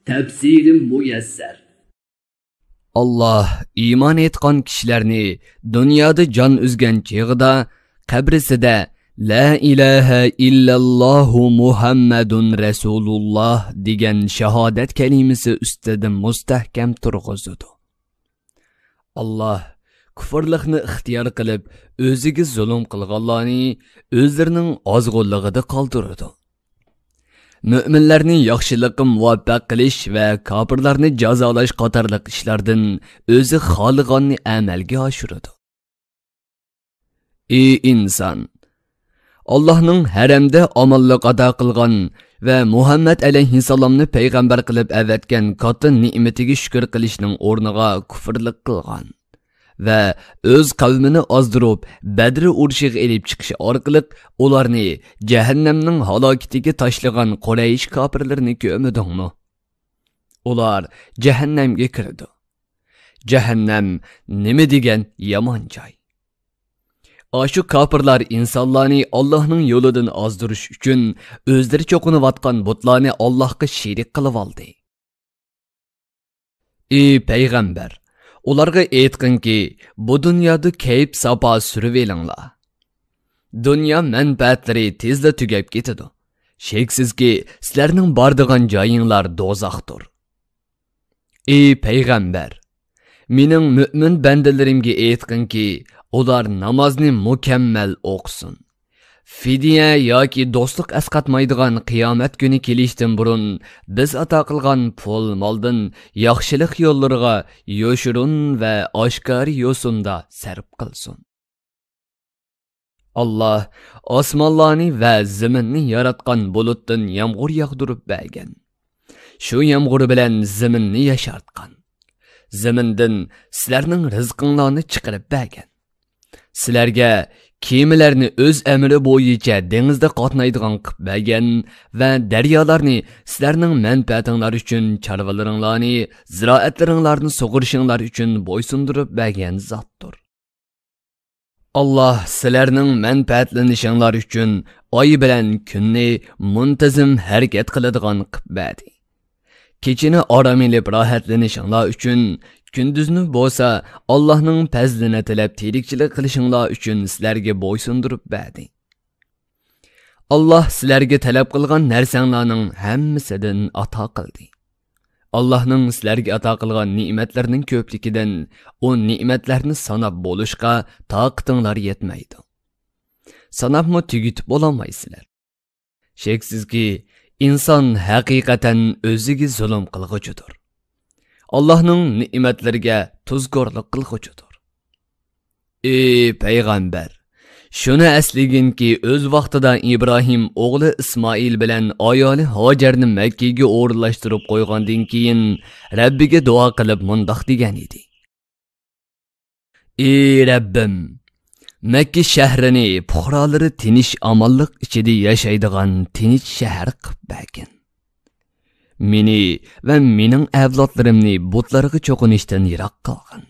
Tafsiri muyassar. Allah iman etgan kishilarni dunyoda jon uzgan chig'ida qabrisida La ilaha illallohu Muhammadun Rasululloh degan shahodat kalimasi ustida mustahkam turg'izdi. Allah kufrlikni ixtiyor qilib o'ziga zulm qilganlarni o'zlarining ozg'unligida qoldirdi. Müminlarni yaxshilikka muvaffaq qilish va kofirlarni jazolash qatorliq ishlardan o'zi xohlaganni amalga oshiradi. Ey inson, Allah'ның haramda omonlik ato qilgan va Muhammad alayhissalomni payg'ambar qilib avatgan katta ne'matiga shukr qilishning o'rniga kufrlik qilgan va o'z qavmini ozdirib Badr urushiga elib chiqish orqali ularni jahannamning halokatiga tashlagan Quraysh kofirlarini ko'mdingmi? Ular jahannamga kirdi. Jahannam nima degan yomon joy. Aşu kafirlar insanlarni Allah'ның yo'lidan azdirish uchun o'zlari cho'qinayotgan butlarni Allohga sherik qilib oldi. Ey payg'ambar, ularga aytqinki, bu dunyoda kayf sapo surib elinglar. Dunyo manfaatlari tezda tugab ketadi. Sheksizki, sizlarning bordigan joyinglar do'zaxdir. Ey payg'ambar, mening mu'min bandalarimga aytqinki, ular namozni mukammal o'qisin. Fidya yoki do'stlik asqatmaydigan qiyomat kuni kelishdan burun biz ato qilgan pul moldan yaxshilik yo'llariga yo'shirun va oshkor yo'sinda sarf qilsin. Allah osmonlarni va zaminni yaratgan bulutdan yomg'ir yog'dirib bergan. Shu yomg'ir bilan zaminni yashartgan. Zamindan sizlarning rizqinglarni chiqarib bergan. Sizlarga kemilarni o'z amri bo'yicha dengizda qatnaydigan qilib bergan va daryolarni sizlarning manfaatinglar uchun chorvalaringlarni, ziroatlaringlarni sug'urishinglar uchun bo'ysundirib bergan zotdir. Allah sizlarning manfaatlanishinglar uchun oy bilan kunni muntazam harakat qiladigan qilib berdi. Kechini orom olib rohatlanishinglar uchun kunduzni bo'lsa Allohning fazlini tilab tirikchilik qilishinglar uchun sizlarga bo'ysundirib berdi. Allah sizlarga talab qilgan narsanglarning hammasidan ato qildi. Allohning sizlarga ato qilgan ne'matlarning ko'pligidan o ne'matlarni sanab bo'lishga toqatinglar yetmaydi. Sanabmi tugitib bo'lolmaysizlar. Sheksizki, inson haqiqatan o'ziga zulm qilg'uchidir. Allah'ның ne'matlariga tuzkorlik qilg'uchidir. Ey payg'ambar, shuni asliginki o'z vaqtida Ibrohim o'g'li Ismoil bilan ayoli Hojarni Makkaga o'rlashtirib qo'ygandan keyin Rabbiga duo qilib mundoq degan edi. Ey Rabbim, Makka shahrini fuqarolari tinch omonlik ichida yashaydigan tinch shahar qilib bergin. Meni va mening avlodlarimni butlarga cho'qinishdan yiroq qilgin.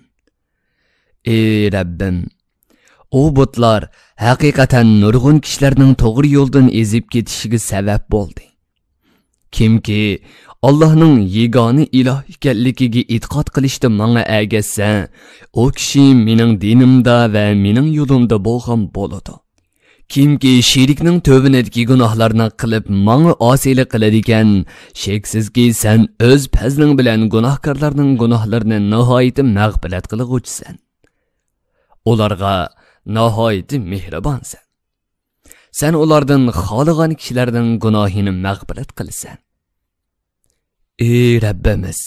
Ey Rabbim, o butlar haqiqatan nurg'un kishilarning to'g'ri yo'ldan ezib ketishiga sabab bo'ldi. Kimki Allohning yegona iloh ekanligiga e'tiqod qilishda menga ergashsa, o kishi mening dinimda va mening yo'limda bo'lgan bo'ladi. Kimki şerikning tövbinidagi gunohlarni qilib menga osiylik qiladigan, sheksizki sen o'z fazling bilan gunohkorlarning gunohlarini nihoyatda mag'firat qilg'uvchisan. Ularga nihoyatda mehribonsan. Sen ulardan xohlagan kishilarning gunohini mag'firat qilasan. Ey Rabbimiz,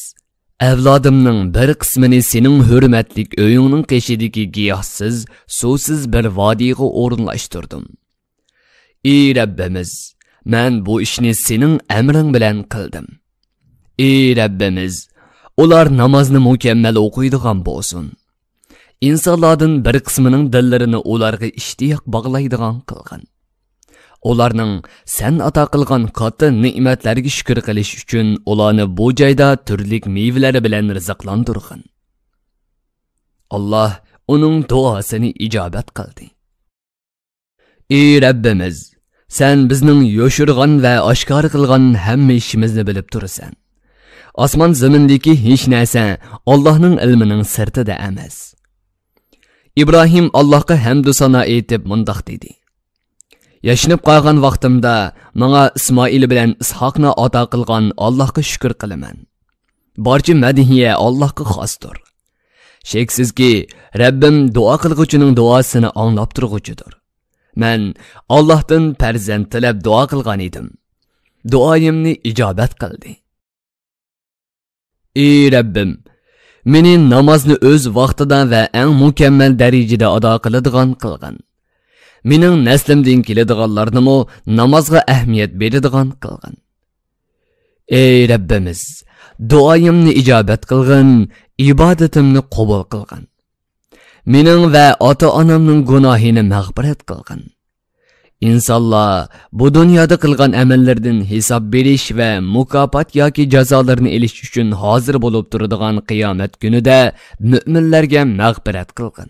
avlodimning bir qismini sening hurmatlik o'yingning qeshidagi giyohsiz, suvsiz bir vodiyga o'rinlashtirdim. Ey Rabbimiz, men bu ishni sening amring bilan qildim. Ey Rabbimiz, ular namozni mukammal o'qiydigan bo'lsin. İnsanlardan bir qismining dillarini ularga ishtiyoq bog'laydigan qilgin. Ularning sen ato qilgan katta ne'matlarga shukr qilish uchun ularni bu joyda turli mevlar bilan rizqlantirgin. Allah uning duosini ijobat qildi. Ey Rabbimiz, sen bizning yo'shirgan va oshkor qilgan hamma ishimizni bilib tursan. Osmon zamindagi hech narsa Allohning ilmining sirtida emas. İbrahim Allohga hamd va sano aytib mundoq dedi: Yashinib qolgan vaqtimda menga Ismoil bilan Ishoqni ato qilgan Allohga shukr qilaman. Barcha madihiya Allohga xosdir. Sheksizki Rabbim duo qilguvchining duosini anglab turg'uchidir. Men Allohdan farzand tilab duo qilgan edim. Duoyimni ijobat qildi. Ey Rabbim, meni namozni o'z vaqtida va eng mukammal darajada ado qiladigan qilgin. Mening naslimdan keladiganlarni namozga ahamiyat beradigan qilgin. Ey Rabbimiz, duoyimni ijobat qilgin, ibodatimni qabul qilgin. Mening va ota-onamning gunohini mag'firat qilgin. İnsanlar bu dunyoda qilgan amallardan hisob berish va mukofot yoki jazolarni olish uchun hozir bo'lib turadigan qiyomat kunida mu'minlarga mag'firat qilgin.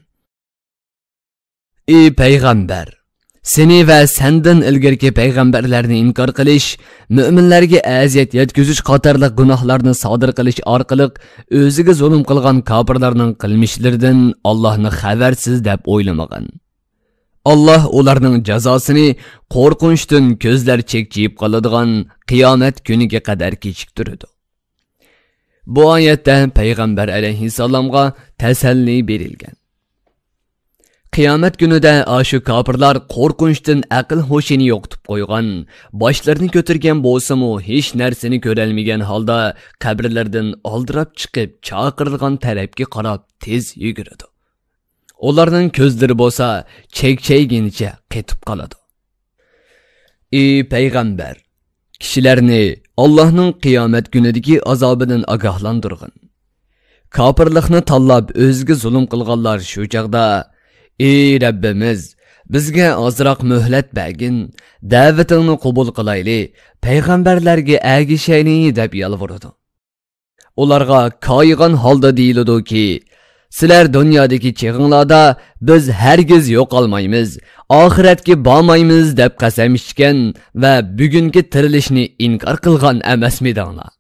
Ey payg'ambar, seni va sendan ilgirki payg'ambarlarni inkor qilish, mu'minlarga aziyat yetkazish qatorli gunohlarni sodir qilish orqali o'ziga zulm qilgan kofirlarning qilmishlaridan Allohni xabarsiz deb o'ylamagan. Allah ularning jazosini qo'rqinchdan ko'zlar chekchiyib qoladigan qiyomat kuniga qadar kechiktirdi. Bu oyatda payg'ambar alayhissalomga tasalli berilgan. Qiyomat kunida ashu kofirlar qo'rqinchdan aql hoshini yo'qotib qo'ygan, boshlarini ko'targan bo'lsa-mu hech narsani ko'rolmagan holda qabrlardan oldirab chiqib chaqirilgan tarafga qarab tez yuguradi. Onlarning ko'zlari bo'lsa chek-cheyginicha qetib qoladi. Ey payg'ambar, kishilarni Allohning qiyomat kunidagi azobidan ogohlantirgin. Kofirlikni tanlab o'ziga zulm qilganlar shu chaqda: Ey Rabbimiz, bizga ozroq muhlat bergin, da'vatingni qabul qilayli, payg'ambarlarga ergishayli deb yalvoradi. Ularga koyigan holda deyiladi-ki: Sizlar dunyodagi cheg'inglarda biz hargiz yo'qolmaymiz, oxiratga bormaymiz deb qasam ichgan va bugungi tirilishni inkor qilgan emasmidinglar?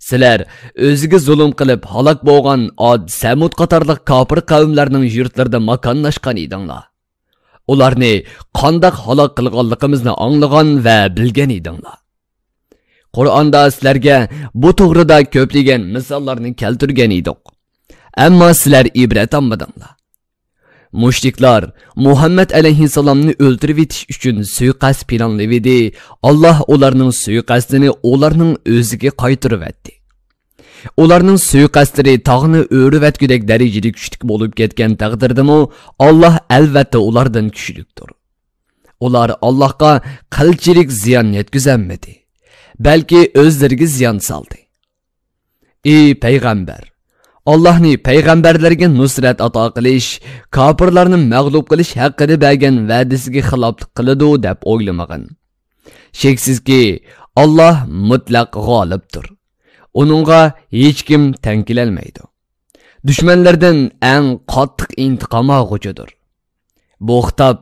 Sizlar o'ziga zulm qilib halok bo'lgan Ad, Samud qatorliq kofir qavmlarning yurtlarida makonlashgan edinglar. Ularni qanday halok qilganligimizni anglagan va bilgan edinglar. Qur'onda sizlarga bu to'g'rida ko'plagan misollarni keltirgan edik. Ammo sizlar ibrat olmadinglar. Mushriklar Muhammad alayhissalomni o'ldirib etish uchun suiqasd planlaydi. Alloh ularning suiqasdini ularning o'ziga qaytarib etdi. Ularning suiqasdlari tog'ni o'rib etgudek darajada kuchli bo'lib ketgan taqdirdami, Alloh albatta ulardan kuchlidir. Ular Allohga qilchilik ziyon yetkazmadi, balki o'zlariga ziyon soldi. Ey payg'ambar, Allah'ni payg'ambarlarga nusrat ato qilish, kofirlarni mag'lub qilish haqida bergan va'dasiga xiloflik qiladi deb o'ylamagin. Sheksizki Allah mutlaq g'olibdir. Uningga hech kim teng kelolmaydi. Dushmanlardan eng qattiq intiqom olg'uchidir. Bu xitob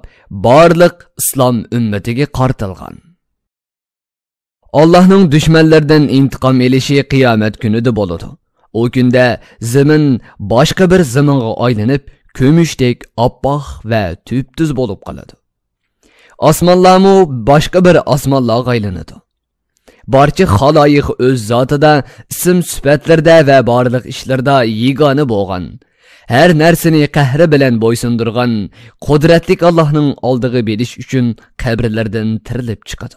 barliq islom ummatiga qartilgan. Allah'ning dushmanlardan intiqom elishi qiyomat kunida bo'ladi. O kunda zamin boshqa bir zaminga aylanib, ko'mishdek oppoq va tüptüz bo'lib qoladi. Osmonlarmi boshqa bir osmonlarga aylanadi. Barcha xaloyiq o'z zotida, ism sifatlarda va barliq ishlarda yegona bo'lgan, har narsani qahri bilan bo'ysundirgan qudratli Allohning oldiga berish uchun qabrlardan tirilib chiqadi.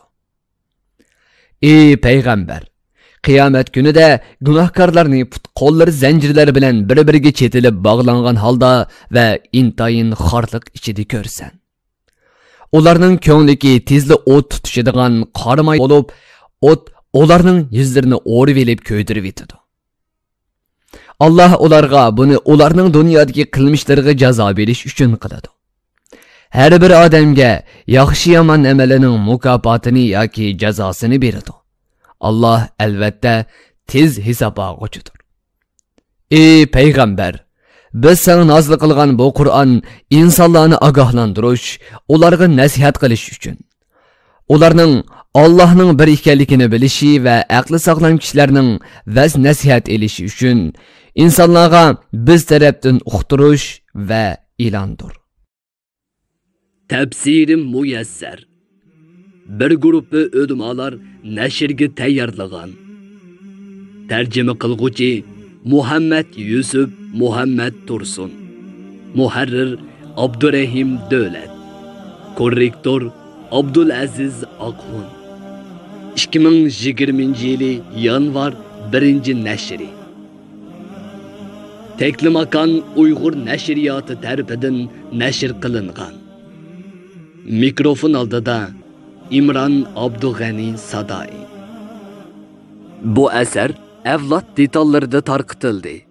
Ey payg'ambar, qiyomat kunida gunohkorlarning qo'llari zanjirlar bilan bir-biriga chetilib bog'langan holda va intayin xorliq ichida ko'rsan. Ularning ko'ngliki tezli o't tutishadigan qarmay bo'lib, o't ularning yuzlarini o'rib elib ko'ydirib etadi. Alloh ularga buni ularning dunyodagi qilmishlariga jazo berish uchun qiladi. Har bir odamga yaxshi yomon amalining mukofotini yoki jazosini beradi. Allah albatta tez hisob olg'uchidir. Ey payg'ambar, biz sana nozil qilgan bu Qur'on insonlarni ogohlantirish, ularga nasihat qilish uchun, ularning Allohning bir ekanligini bilishi va aqli sog'lom kishilarning vaz nasihat elishi uchun insonlarga biz tarafdan uqtirish va e'londir. Tafsiri muyassar. Bir guruhi ulamolar nashrga tayyorlagan. Tarjima qilguvchi Muhammad Yusuf Muhammad Tursun. Muharrir Abdurrahim Davlat. Korrektor Abdulaziz Aqhun. 2020 yanvar 1 nashri. Teklimakan Uyg'ur nashriyoti tarafidan nashr qilingan. Mikrofon oldida İmran Abdug'ani Sadai. Bu asar avlod detallarida tarqitildi.